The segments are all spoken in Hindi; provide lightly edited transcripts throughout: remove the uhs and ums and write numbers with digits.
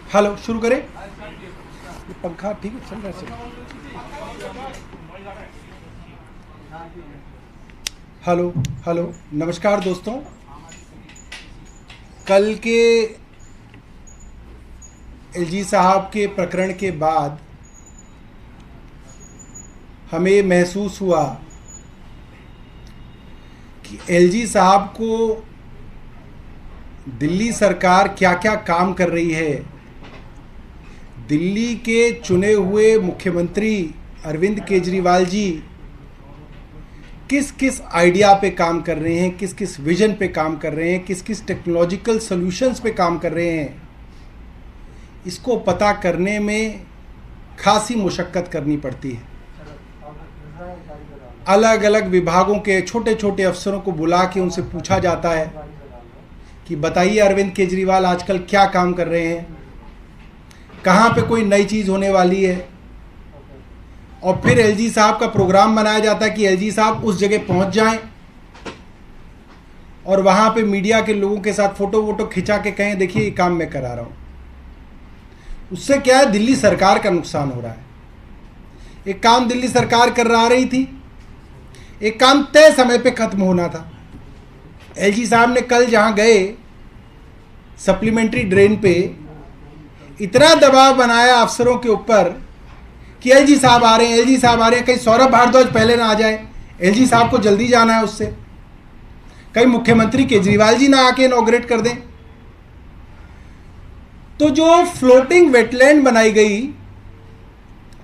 हेलो, शुरू करें। ये पंखा ठीक है, चल रहा है। हेलो हेलो, नमस्कार दोस्तों। कल के एलजी साहब के प्रकरण के बाद हमें महसूस हुआ कि एलजी साहब को दिल्ली सरकार क्या क्या काम कर रही है, दिल्ली के चुने हुए मुख्यमंत्री अरविंद केजरीवाल जी किस किस आइडिया पे काम कर रहे हैं, किस किस विजन पे काम कर रहे हैं, किस किस टेक्नोलॉजिकल सॉल्यूशंस पे काम कर रहे हैं, इसको पता करने में खासी मुशक्क़त करनी पड़ती है। अलग अलग विभागों के छोटे छोटे अफसरों को बुला के उनसे पूछा जाता है कि बताइए अरविंद केजरीवाल आजकल क्या काम कर रहे हैं, कहाँ पे कोई नई चीज़ होने वाली है। और फिर एलजी साहब का प्रोग्राम बनाया जाता है कि एलजी साहब उस जगह पहुंच जाएं और वहाँ पे मीडिया के लोगों के साथ फ़ोटो वोटो खिंचा के कहें देखिए ये काम मैं करा रहा हूँ। उससे क्या है, दिल्ली सरकार का नुकसान हो रहा है। एक काम दिल्ली सरकार कर रही थी, एक काम तय समय पे ख़त्म होना था। एलजी साहब ने कल जहाँ गए सप्लीमेंट्री ड्रेन पे इतना दबाव बनाया अफसरों के ऊपर कि एलजी साहब आ रहे हैं, एलजी साहब आ रहे हैं, कहीं सौरभ भारद्वाज पहले ना आ जाए, एलजी साहब को जल्दी जाना है उससे, कहीं मुख्यमंत्री केजरीवाल जी ना आके इनॉग्रेट कर दें। तो जो फ्लोटिंग वेटलैंड बनाई गई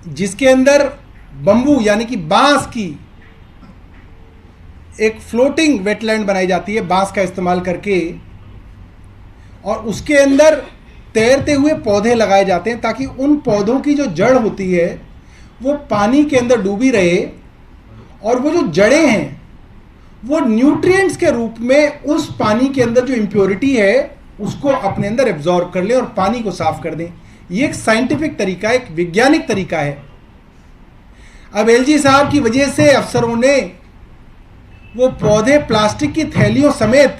जिसके अंदर बंबू यानी कि बांस की एक फ्लोटिंग वेटलैंड बनाई जाती है बांस का इस्तेमाल करके, और उसके अंदर तैरते हुए पौधे लगाए जाते हैं ताकि उन पौधों की जो जड़ होती है वो पानी के अंदर डूबी रहे और वो जो जड़ें हैं वो न्यूट्रिएंट्स के रूप में उस पानी के अंदर जो इम्प्योरिटी है उसको अपने अंदर एब्जॉर्ब कर लें और पानी को साफ कर दें। ये एक साइंटिफिक तरीका, एक वैज्ञानिक तरीका है। अब एलजी साहब की वजह से अफसरों ने वो पौधे प्लास्टिक की थैलियों समेत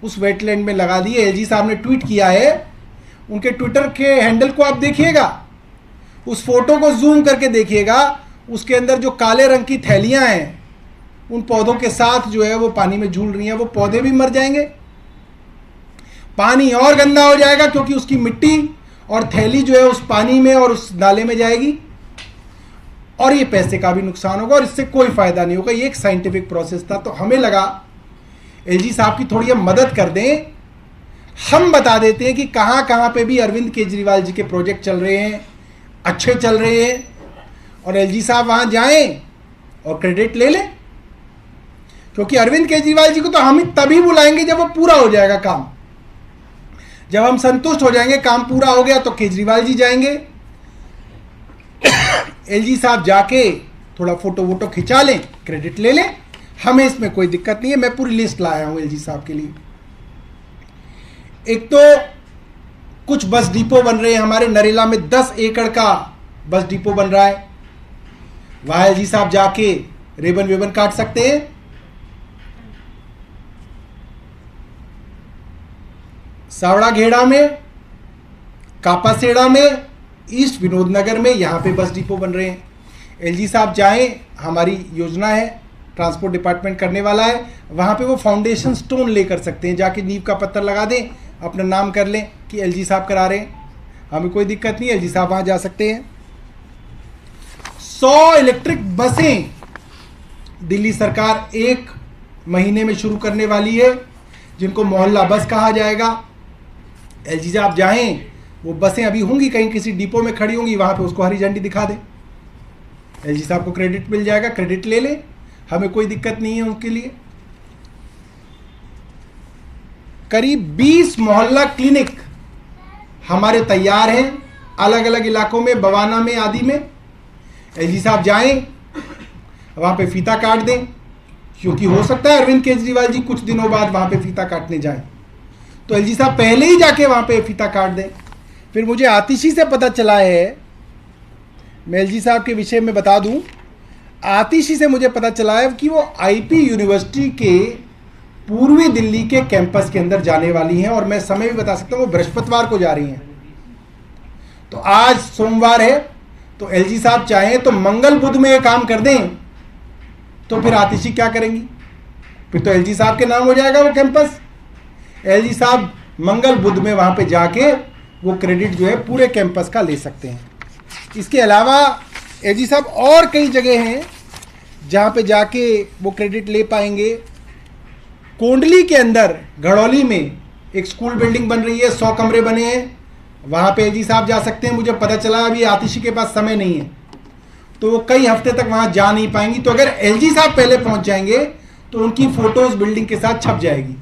उस वेटलैंड में लगा दिए। एलजी साहब ने ट्वीट किया है, उनके ट्विटर के हैंडल को आप देखिएगा, उस फोटो को जूम करके देखिएगा, उसके अंदर जो काले रंग की थैलियां हैं उन पौधों के साथ जो है वो पानी में झूल रही हैं। वो पौधे भी मर जाएंगे, पानी और गंदा हो जाएगा क्योंकि उसकी मिट्टी और थैली जो है उस पानी में और उस नाले में जाएगी, और ये पैसे का भी नुकसान होगा और इससे कोई फायदा नहीं होगा। ये एक साइंटिफिक प्रोसेस था। तो हमें लगा एलजी साहब की थोड़ी हम मदद कर दें, हम बता देते हैं कि कहाँ कहाँ पे भी अरविंद केजरीवाल जी के प्रोजेक्ट चल रहे हैं, अच्छे चल रहे हैं, और एलजी साहब वहाँ जाएं और क्रेडिट ले लें। क्योंकि अरविंद केजरीवाल जी को तो हम तभी बुलाएंगे जब वो पूरा हो जाएगा काम। जब हम संतुष्ट हो जाएंगे काम पूरा हो गया तो केजरीवाल जी जाएंगे, एलजी साहब जाके थोड़ा फोटो वोटो खिंचा लें, क्रेडिट ले लें, हमें इसमें कोई दिक्कत नहीं है। मैं पूरी लिस्ट लाया हूं एलजी साहब के लिए। एक तो कुछ बस डिपो बन रहे हैं हमारे नरेला में, 10 एकड़ का बस डिपो बन रहा है, वहां एलजी साहब जाके रेबन वेबन काट सकते हैं। सावड़ा घेड़ा में, कापासेड़ा में, ईस्ट विनोद नगर में, यहाँ पे बस डिपो बन रहे हैं। एलजी साहब जाएं, हमारी योजना है, ट्रांसपोर्ट डिपार्टमेंट करने वाला है, वहाँ पे वो फाउंडेशन स्टोन ले कर सकते हैं, जाके नींव का पत्थर लगा दें, अपना नाम कर लें कि एलजी साहब करा रहे हैं, हमें कोई दिक्कत नहीं है, एलजी साहब वहाँ जा सकते हैं। 100 इलेक्ट्रिक बसें दिल्ली सरकार 1 महीने में शुरू करने वाली है, जिनको मोहल्ला बस कहा जाएगा। एलजी साहब जाएं, वो बसें अभी होंगी कहीं किसी डिपो में खड़ी होंगी, वहाँ पे उसको हरी झंडी दिखा दें, एलजी साहब को क्रेडिट मिल जाएगा, क्रेडिट ले लें, हमें कोई दिक्कत नहीं है उनके लिए। करीब 20 मोहल्ला क्लिनिक हमारे तैयार हैं अलग अलग इलाकों में, बवाना में, आदि में। एलजी साहब जाएं, वहाँ पे फीता काट दें, क्योंकि हो सकता है अरविंद केजरीवाल जी कुछ दिनों बाद वहाँ पे फीता काटने जाएं, तो एलजी साहब पहले ही जाके वहाँ पे फीता काट दें। फिर मुझे आतिशी से पता चला है, मैं एलजी साहब के विषय में बता दूं, आतिशी से मुझे पता चला है कि वो आईपी यूनिवर्सिटी के पूर्वी दिल्ली के कैंपस के अंदर जाने वाली हैं, और मैं समय भी बता सकता हूँ, वो बृहस्पतिवार को जा रही हैं। तो आज सोमवार है, तो एलजी साहब चाहें तो मंगल बुध में ये काम कर दें, तो फिर आतिशी क्या करेंगी? फिर तो एलजी साहब के नाम हो जाएगा वो कैंपस। एलजी साहब मंगल बुध में वहां पे जाके वो क्रेडिट जो है पूरे कैंपस का ले सकते हैं। इसके अलावा एलजी साहब और कई जगह हैं जहां पे जाके वो क्रेडिट ले पाएंगे। कोंडली के अंदर घड़ौली में एक स्कूल बिल्डिंग बन रही है, 100 कमरे बने हैं, वहां पे एलजी साहब जा सकते हैं। मुझे पता चला अभी आतिशी के पास समय नहीं है, तो वो कई हफ्ते तक वहां जा नहीं पाएंगी। तो अगर एलजी साहब पहले पहुंच जाएंगे तो उनकी फोटोज बिल्डिंग के साथ छप जाएगी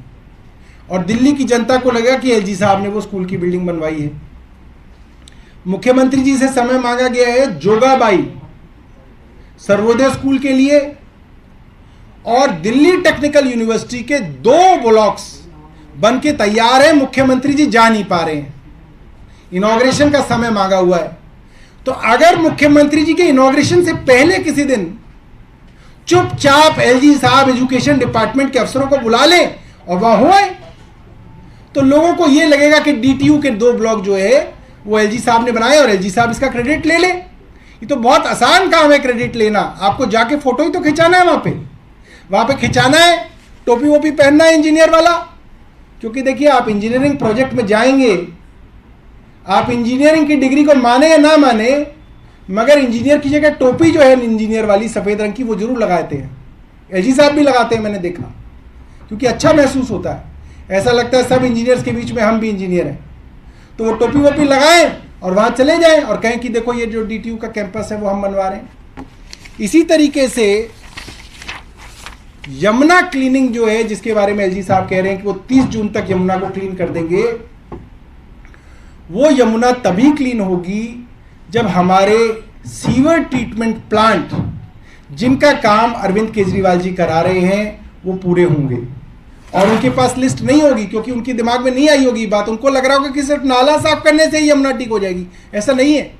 और दिल्ली की जनता को लगेगा कि एलजी साहब ने वो स्कूल की बिल्डिंग बनवाई है। मुख्यमंत्री जी से समय मांगा गया है जोगाबाई सर्वोदय स्कूल के लिए, और दिल्ली टेक्निकल यूनिवर्सिटी के 2 ब्लॉक्स बन के तैयार है, मुख्यमंत्री जी जा नहीं पा रहे हैं। इनॉग्रेशन का समय मांगा हुआ है। तो अगर मुख्यमंत्री जी के इनॉग्रेशन से पहले किसी दिन चुपचाप एलजी साहब एजुकेशन डिपार्टमेंट के अफसरों को बुला ले और वहां हो आए, तो लोगों को यह लगेगा कि डीटीयू के 2 ब्लॉक जो है वो एलजी साहब ने बनाए और एलजी साहब इसका क्रेडिट ले ले। ये तो बहुत आसान काम है क्रेडिट लेना। आपको जाके फोटो ही तो खिंचाना है, वहां पे खिंचाना है, टोपी वोपी पहनना है इंजीनियर वाला। क्योंकि देखिए, आप इंजीनियरिंग प्रोजेक्ट में जाएंगे, आप इंजीनियरिंग की डिग्री को माने या ना माने, मगर इंजीनियर की जगह टोपी जो है इंजीनियर वाली सफेद रंग की वो जरूर लगाते हैं। एलजी साहब भी लगाते हैं, मैंने देखा, क्योंकि अच्छा महसूस होता है। ऐसा लगता है सब इंजीनियर्स के बीच में हम भी इंजीनियर हैं। तो वो टोपी वोपी लगाएं और वहां चले जाएं और कहें कि देखो ये जो डीटीयू का कैंपस है वो हम बनवा रहे हैं। इसी तरीके से यमुना क्लीनिंग जो है, जिसके बारे में एलजी साहब कह रहे हैं कि वो 30 जून तक यमुना को क्लीन कर देंगे, वो यमुना तभी क्लीन होगी जब हमारे सीवर ट्रीटमेंट प्लांट, जिनका काम अरविंद केजरीवाल जी करा रहे हैं, वो पूरे होंगे। और उनके पास लिस्ट नहीं होगी, क्योंकि उनके दिमाग में नहीं आई होगी बात। उनको लग रहा होगा कि सिर्फ नाला साफ करने से ही यमुना ठीक हो जाएगी। ऐसा नहीं है।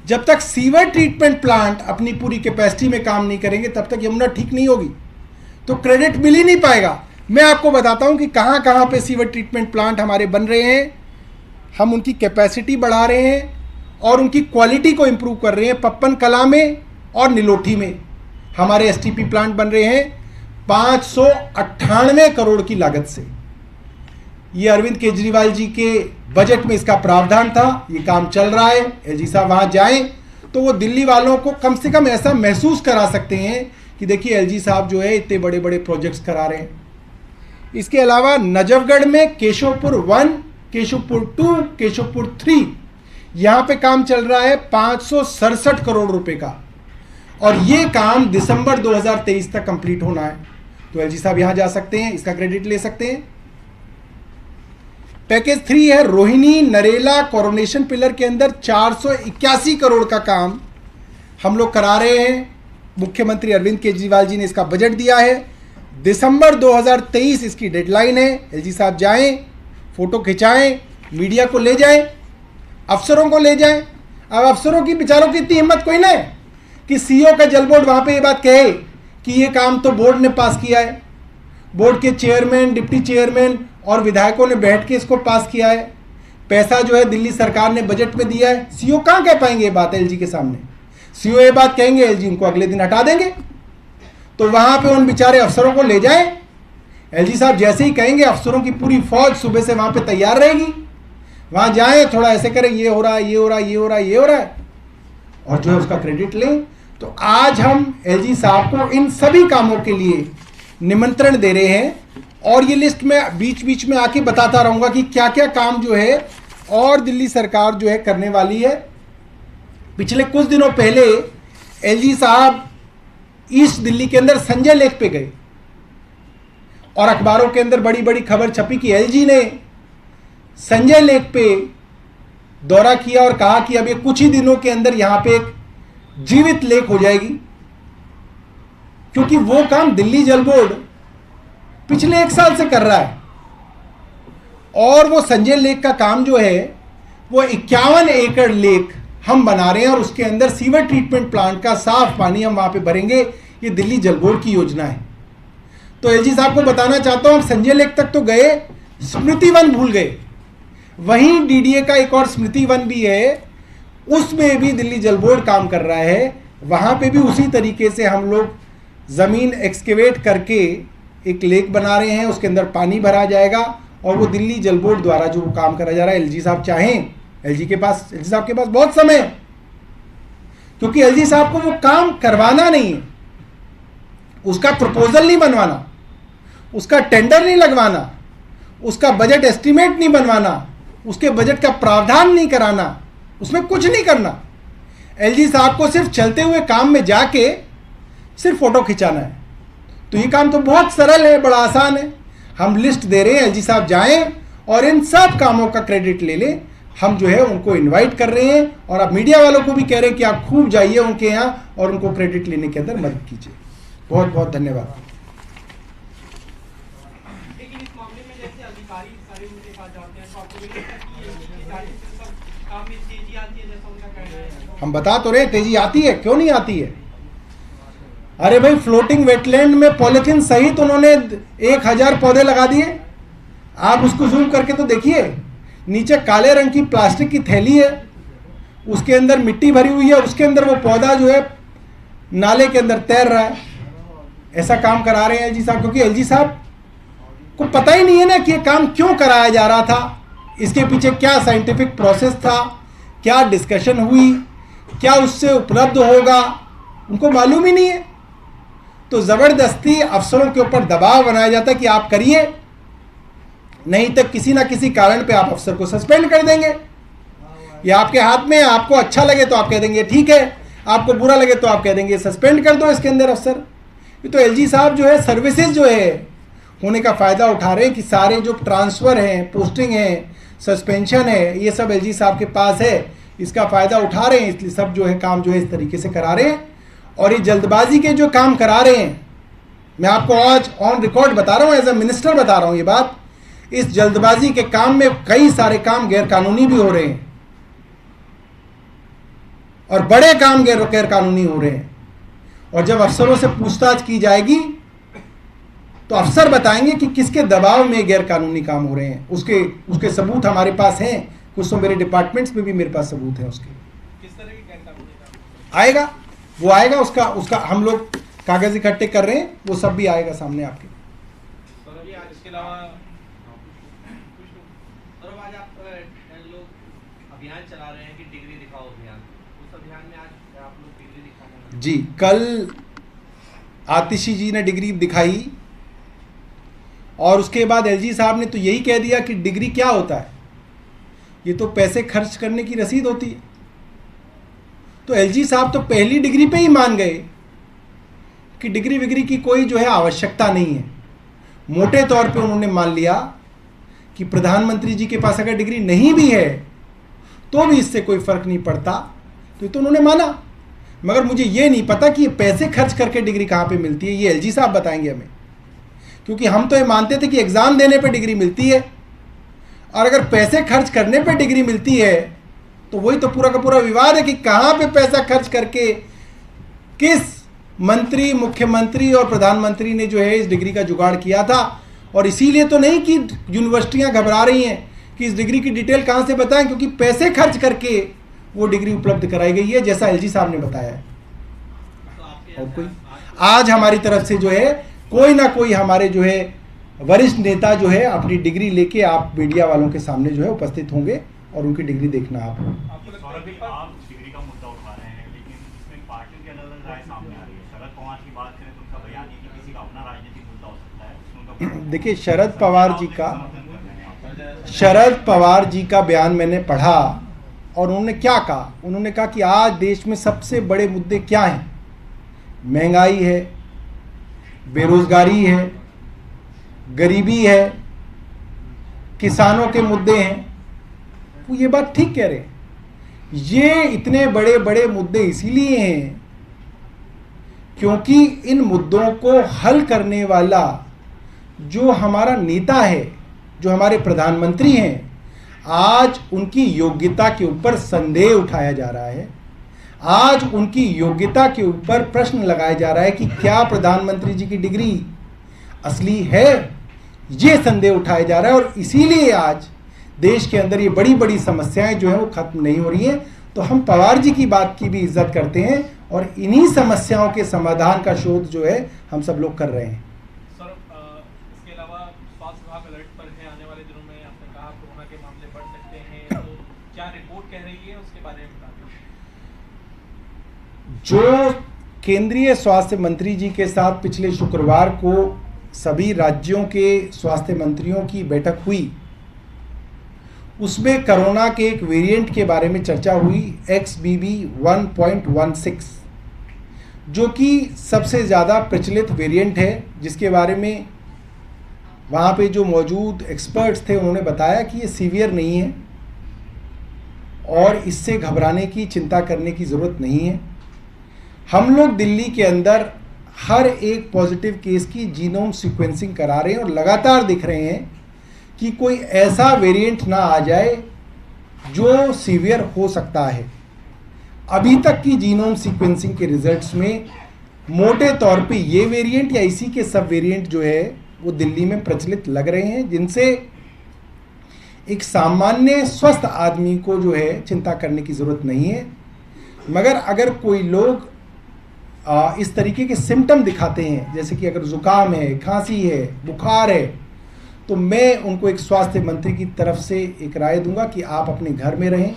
जब तक सीवर ट्रीटमेंट प्लांट अपनी पूरी कैपेसिटी में काम नहीं करेंगे, तब तक यमुना ठीक नहीं होगी, तो क्रेडिट मिल ही नहीं पाएगा। मैं आपको बताता हूं कि कहां कहां पे सीवर ट्रीटमेंट प्लांट हमारे बन रहे हैं। हम उनकी कैपेसिटी बढ़ा रहे हैं और उनकी क्वालिटी को इंप्रूव कर रहे हैं। पप्पन कला में और निलोठी में हमारे एसटीपी प्लांट बन रहे हैं 598 करोड़ की लागत से। ये अरविंद केजरीवाल जी के बजट में इसका प्रावधान था। ये काम चल रहा है। एलजी साहब वहां जाएं तो वो दिल्ली वालों को कम से कम ऐसा महसूस करा सकते हैं कि देखिए एलजी साहब जो है इतने बड़े बड़े प्रोजेक्ट्स करा रहे हैं। इसके अलावा नजफगढ़ में केशवपुर 1, केशवपुर 2, केशवपुर 3, यहां पे काम चल रहा है 567 करोड़ रुपए का, और ये काम दिसंबर 2023 तक कंप्लीट होना है। तो एलजी साहब यहां जा सकते हैं, इसका क्रेडिट ले सकते हैं। पैकेज 3 है रोहिणी नरेला कोरोनेशन पिलर के अंदर 481 करोड़ का काम हम लोग करा रहे हैं। मुख्यमंत्री अरविंद केजरीवाल जी ने इसका बजट दिया है। दिसंबर 2023 इसकी डेडलाइन है। एलजी साहब जाएं, फोटो खिंचाएं, मीडिया को ले जाएं, अफसरों को ले जाएं। अब अफसरों की बेचारों की इतनी हिम्मत कोई ना है कि सीईओ का जल बोर्ड वहां पे ये बात कहे कि ये काम तो बोर्ड ने पास किया है, बोर्ड के चेयरमैन, डिप्टी चेयरमैन और विधायकों ने बैठ के इसको पास किया है, पैसा जो है दिल्ली सरकार ने बजट में दिया है। सीईओ कहां कह पाएंगे ये बात एलजी के सामने? सीईओ ये बात कहेंगे, एलजी उनको अगले दिन हटा देंगे। तो वहां पे उन बेचारे अफसरों को ले जाएं। एलजी साहब जैसे ही कहेंगे, अफसरों की पूरी फौज सुबह से वहां पे तैयार रहेगी। वहां जाएं, थोड़ा ऐसे करें, ये हो रहा है, ये हो रहा है, ये हो रहा है, ये हो रहा है, और जो है उसका क्रेडिट लें। तो आज हम एलजी साहब को इन सभी कामों के लिए निमंत्रण दे रहे हैं, और ये लिस्ट में बीच बीच में आके बताता रहूंगा कि क्या क्या काम जो है और दिल्ली सरकार जो है करने वाली है। पिछले कुछ दिनों पहले एलजी साहब ईस्ट दिल्ली के अंदर संजय लेक पे गए और अखबारों के अंदर बड़ी बड़ी खबर छपी कि एलजी ने संजय लेक पे दौरा किया और कहा कि अब ये कुछ ही दिनों के अंदर यहां पे एक जीवित लेक हो जाएगी, क्योंकि वो काम दिल्ली जल बोर्ड पिछले 1 साल से कर रहा है। और वो संजय लेक का काम जो है वो 51 एकड़ लेक हम बना रहे हैं और उसके अंदर सीवर ट्रीटमेंट प्लांट का साफ पानी हम वहां पे भरेंगे। ये दिल्ली जल बोर्ड की योजना है। तो एलजी साहब को बताना चाहता हूं, हम संजय लेक तक तो गए, स्मृति वन भूल गए। वहीं डीडीए का एक और स्मृति वन भी है उसमें भी दिल्ली जल बोर्ड काम कर रहा है। वहाँ पे भी उसी तरीके से हम लोग ज़मीन एक्सकेवेट करके एक लेक बना रहे हैं, उसके अंदर पानी भरा जाएगा और वो दिल्ली जल बोर्ड द्वारा जो काम करा जा रहा है, एलजी साहब चाहें, एलजी साहब के पास बहुत समय है, क्योंकि एलजी साहब को वो काम करवाना नहीं है, उसका प्रपोजल नहीं बनवाना, उसका टेंडर नहीं लगवाना, उसका बजट एस्टीमेट नहीं बनवाना, उसके बजट का प्रावधान नहीं कराना, उसमें कुछ नहीं करना। एलजी साहब को सिर्फ चलते हुए काम में जाके सिर्फ फोटो खिंचाना है। तो ये काम तो बहुत सरल है, बड़ा आसान है। हम लिस्ट दे रहे हैं, एलजी साहब जाएं और इन सब कामों का क्रेडिट ले लें। हम जो है उनको इनवाइट कर रहे हैं और आप मीडिया वालों को भी कह रहे हैं कि आप खूब जाइए उनके यहाँ और उनको क्रेडिट लेने के अंदर मदद कीजिए। बहुत बहुत धन्यवाद। लेकिन इस मामले में जैसे अधिकारी सारे उनके साथ जाते हैं तो आपको नहीं लगता कि ये सारी सब काम में तेजी आती है जैसा उनका कहना है? हम बता तो रहे तेजी आती है, क्यों नहीं आती है? अरे भाई, फ्लोटिंग वेटलैंड में पॉलिथीन सहित उन्होंने 1000 पौधे लगा दिए। आप उसको जूम करके तो देखिए, नीचे काले रंग की प्लास्टिक की थैली है, उसके अंदर मिट्टी भरी हुई है, उसके अंदर वो पौधा जो है नाले के अंदर तैर रहा है। ऐसा काम करा रहे हैं एलजी साहब, क्योंकि एलजी साहब को पता ही नहीं है ना कि ये काम क्यों कराया जा रहा था, इसके पीछे क्या साइंटिफिक प्रोसेस था, क्या डिस्कशन हुई, क्या उससे उपलब्ध होगा, उनको मालूम ही नहीं है। तो ज़बरदस्ती अफसरों के ऊपर दबाव बनाया जाता है कि आप करिए, नहीं तो किसी ना किसी कारण पे आप अफसर को सस्पेंड कर देंगे। ये आपके हाथ में है, आपको अच्छा लगे तो आप कह देंगे ठीक है, आपको बुरा लगे तो आप कह देंगे सस्पेंड कर दो इसके अंदर अफसर। ये तो एलजी साहब जो है सर्विसेज जो है होने का फ़ायदा उठा रहे हैं कि सारे जो ट्रांसफ़र हैं, पोस्टिंग है, सस्पेंशन है, ये सब एलजी साहब के पास है, इसका फ़ायदा उठा रहे हैं, इसलिए सब जो है काम जो है इस तरीके से करा रहे हैं। और ये जल्दबाजी के जो काम करा रहे हैं, मैं आपको आज ऑन रिकॉर्ड बता रहा हूँ, एज ए मिनिस्टर बता रहा हूँ ये बात, इस जल्दबाजी के काम में कई सारे काम गैरकानूनी भी हो रहे हैं और बड़े काम गैरकानूनी हो रहे हैं। और जब अफसरों से पूछताछ की जाएगी तो अफसर बताएंगे कि किसके दबाव में गैरकानूनी काम हो रहे हैं। उसके सबूत हमारे पास हैं, कुछ तो मेरे डिपार्टमेंट्स में भी मेरे पास सबूत हैं उसके। किस तरह की गैरकानूनी काम आएगा, वो आएगा, उसका हम लोग कागज इकट्ठे कर रहे हैं, वो सब भी आएगा सामने आपके। इसके अलावा आज आप लोग अभियान चला रहे हैं कि डिग्री दिखाओ अभियान, उस अभियान में आज आप लोग डिग्री दिखाने जी, कल आतिशी जी ने डिग्री दिखाई और उसके बाद एलजी साहब ने तो यही कह दिया कि डिग्री क्या होता है, ये तो पैसे खर्च करने की रसीद होती है। तो एलजी साहब तो पहली डिग्री पे ही मान गए कि डिग्री विग्री की कोई जो है आवश्यकता नहीं है। मोटे तौर पे उन्होंने मान लिया कि प्रधानमंत्री जी के पास अगर डिग्री नहीं भी है तो भी इससे कोई फर्क नहीं पड़ता, तो ये तो उन्होंने माना। मगर मुझे ये नहीं पता कि ये पैसे खर्च करके डिग्री कहाँ पे मिलती है, ये एलजी साहब बताएंगे हमें, क्योंकि हम तो ये मानते थे कि एग्ज़ाम देने पे डिग्री मिलती है, और अगर पैसे खर्च करने पे डिग्री मिलती है तो वही तो पूरा का पूरा विवाद है कि कहाँ पे पैसा खर्च करके किस मंत्री, मुख्यमंत्री और प्रधानमंत्री ने जो है इस डिग्री का जुगाड़ किया था। और इसीलिए तो नहीं कि यूनिवर्सिटियां घबरा रही हैं कि इस डिग्री की डिटेल कहाँ से बताएं, क्योंकि पैसे खर्च करके वो डिग्री उपलब्ध कराई गई है, जैसा एलजी साहब ने बताया है। और कोई आज हमारी तरफ से जो है कोई ना कोई हमारे जो है वरिष्ठ नेता जो है अपनी डिग्री लेके आप मीडिया वालों के सामने जो है उपस्थित होंगे और उनकी डिग्री देखना आप डिग्री का मुद्दा उठा रहे हैं, लेकिन इसमें पार्टियों की अलग-अलग राय सामने आ रही है। शरद पवार की बात करें तो उनका बयान है कि किसी का अपना राजनीतिक मुद्दा हो सकता है। देखिए, शरद पवार जी का बयान मैंने पढ़ा और उन्होंने क्या कहा। उन्होंने कहा कि आज देश में सबसे बड़े मुद्दे क्या हैं, महंगाई है, बेरोजगारी है, गरीबी है, किसानों के मुद्दे हैं। वो ये बात ठीक कह रहे हैं। ये इतने बड़े बड़े मुद्दे इसीलिए हैं क्योंकि इन मुद्दों को हल करने वाला जो हमारा नेता है, जो हमारे प्रधानमंत्री हैं, आज उनकी योग्यता के ऊपर संदेह उठाया जा रहा है। आज उनकी योग्यता के ऊपर प्रश्न लगाया जा रहा है कि क्या प्रधानमंत्री जी की डिग्री असली है, ये संदेह उठाया जा रहा है। और इसीलिए आज देश के अंदर ये बड़ी बड़ी समस्याएं जो हैं वो खत्म नहीं हो रही हैं। तो हम पवार जी की बात की भी इज्जत करते हैं और इन्हीं समस्याओं के समाधान का शोध जो है हम सब लोग कर रहे हैं। सर, इसके अलावा स्वास्थ्य विभाग अलर्ट पर है। आने वाले दिनों में आपने कहा कोरोना के मामले बढ़ सकते हैं, तो क्या रिपोर्ट कह रही है उसके बारे में बता दें। जो केंद्रीय स्वास्थ्य मंत्री जी के साथ पिछले शुक्रवार को सभी राज्यों के स्वास्थ्य मंत्रियों की बैठक हुई, उसमें कोरोना के एक वेरिएंट के बारे में चर्चा हुई, XBB.1.16, जो कि सबसे ज़्यादा प्रचलित वेरिएंट है, जिसके बारे में वहाँ पे जो मौजूद एक्सपर्ट्स थे उन्होंने बताया कि ये सीवियर नहीं है और इससे घबराने की, चिंता करने की ज़रूरत नहीं है। हम लोग दिल्ली के अंदर हर एक पॉजिटिव केस की जीनोम सीक्वेंसिंग करा रहे हैं और लगातार दिख रहे हैं कि कोई ऐसा वेरिएंट ना आ जाए जो सीवियर हो सकता है। अभी तक की जीनोम सीक्वेंसिंग के रिजल्ट्स में मोटे तौर पे ये वेरिएंट या इसी के सब वेरिएंट जो है वो दिल्ली में प्रचलित लग रहे हैं, जिनसे एक सामान्य स्वस्थ आदमी को जो है चिंता करने की ज़रूरत नहीं है। मगर अगर कोई लोग इस तरीके के सिम्टम दिखाते हैं, जैसे कि अगर ज़ुकाम है, खांसी है, बुखार है, तो मैं उनको एक स्वास्थ्य मंत्री की तरफ से एक राय दूंगा कि आप अपने घर में रहें,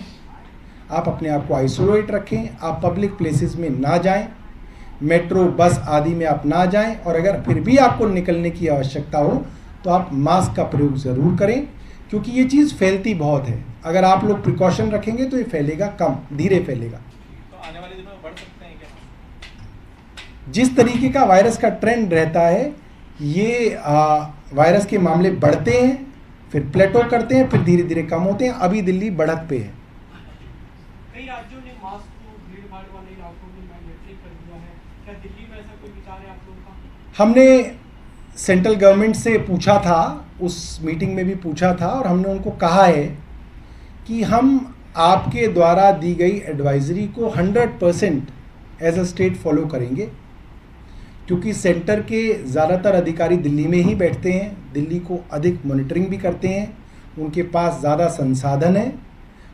आप अपने आप को आइसोलेट रखें, आप पब्लिक प्लेसेस में ना जाएं, मेट्रो बस आदि में आप ना जाएं, और अगर फिर भी आपको निकलने की आवश्यकता हो तो आप मास्क का प्रयोग ज़रूर करें, क्योंकि ये चीज़ फैलती बहुत है। अगर आप लोग प्रिकॉशन रखेंगे तो ये फैलेगा कम, धीरे फैलेगा। तो आने वाले दिनों में बढ़ सकते हैं क्या? जिस तरीके का वायरस का ट्रेंड रहता है, ये वायरस के मामले बढ़ते हैं, फिर प्लेटो करते हैं, फिर धीरे धीरे कम होते हैं। अभी दिल्ली बढ़त पे है। कई राज्यों ने मास्क को भीड़ भाड़ वाले इलाकों में मैंडेटरी कर दिया है, क्या दिल्ली में ऐसा कोई विचार है आप लोगों का? हमने सेंट्रल गवर्नमेंट से पूछा था, उस मीटिंग में भी पूछा था, और हमने उनको कहा है कि हम आपके द्वारा दी गई एडवाइजरी को 100% एज अ स्टेट फॉलो करेंगे, क्योंकि सेंटर के ज़्यादातर अधिकारी दिल्ली में ही बैठते हैं, दिल्ली को अधिक मॉनिटरिंग भी करते हैं, उनके पास ज़्यादा संसाधन है।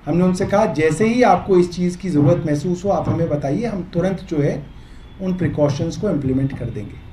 हमने उनसे कहा जैसे ही आपको इस चीज़ की ज़रूरत महसूस हो आप हमें बताइए, हम तुरंत जो है उन प्रिकॉशंस को इम्प्लीमेंट कर देंगे।